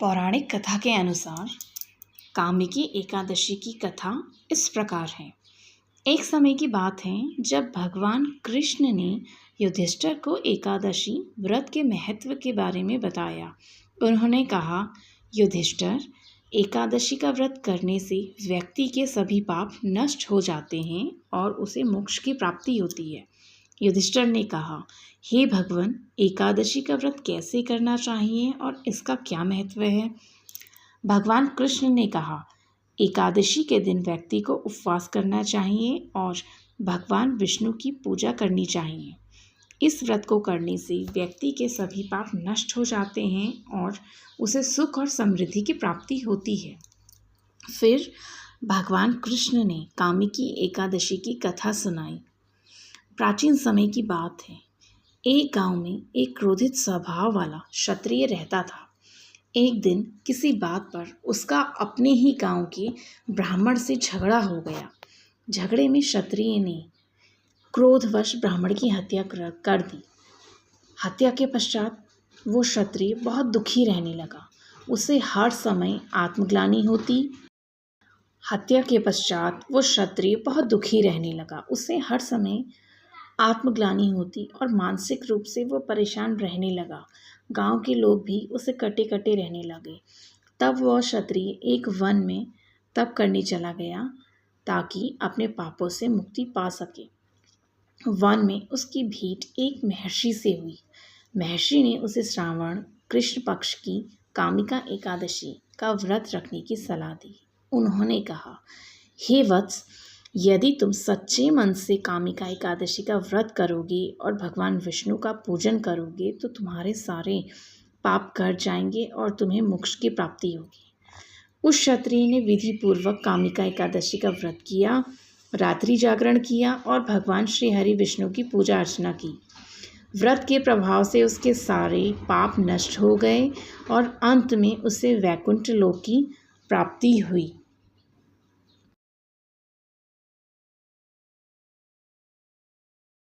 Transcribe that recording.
पौराणिक कथा के अनुसार कामिकी एकादशी की कथा इस प्रकार है। एक समय की बात है जब भगवान कृष्ण ने युधिष्ठिर को एकादशी व्रत के महत्व के बारे में बताया। उन्होंने कहा, युधिष्ठिर, एकादशी का व्रत करने से व्यक्ति के सभी पाप नष्ट हो जाते हैं और उसे मोक्ष की प्राप्ति होती है। युधिष्ठिर ने कहा, हे भगवान, एकादशी का व्रत कैसे करना चाहिए और इसका क्या महत्व है? भगवान कृष्ण ने कहा, एकादशी के दिन व्यक्ति को उपवास करना चाहिए और भगवान विष्णु की पूजा करनी चाहिए। इस व्रत को करने से व्यक्ति के सभी पाप नष्ट हो जाते हैं और उसे सुख और समृद्धि की प्राप्ति होती है। फिर भगवान कृष्ण ने कामिकी एकादशी की कथा सुनाई। प्राचीन समय की बात है। एक गांव में एक क्रोधित स्वभाव वाला क्षत्रिय रहता था। एक दिन किसी बात पर उसका अपने ही गांव के ब्राह्मण से झगड़ा हो गया। झगड़े में क्षत्रिय ने क्रोधवश ब्राह्मण की हत्या कर दी। हत्या के पश्चात वो क्षत्रिय बहुत दुखी रहने लगा। उसे हर समय आत्मग्लानि होती। हत्या के पश्चात वो क्षत्रिय बहुत दुखी रहने लगा। उसे हर समय आत्मग्लानि होती और मानसिक रूप से वो परेशान रहने लगा। गांव के लोग भी उसे कटे कटे रहने लगे। तब वह क्षत्रिय एक वन में तप करने चला गया ताकि अपने पापों से मुक्ति पा सके। वन में उसकी भेंट एक महर्षि से हुई। महर्षि ने उसे श्रावण कृष्ण पक्ष की कामिका एकादशी का व्रत रखने की सलाह दी। उन्होंने कहा, हे वत्स, यदि तुम सच्चे मन से कामिका एकादशी का व्रत करोगे और भगवान विष्णु का पूजन करोगे तो तुम्हारे सारे पाप कट जाएंगे और तुम्हें मोक्ष की प्राप्ति होगी। उस क्षत्रिय ने विधि पूर्वक कामिका एकादशी का व्रत किया, रात्रि जागरण किया और भगवान श्री हरि विष्णु की पूजा अर्चना की। व्रत के प्रभाव से उसके सारे पाप नष्ट हो गए और अंत में उसे वैकुंठ लोक की प्राप्ति हुई।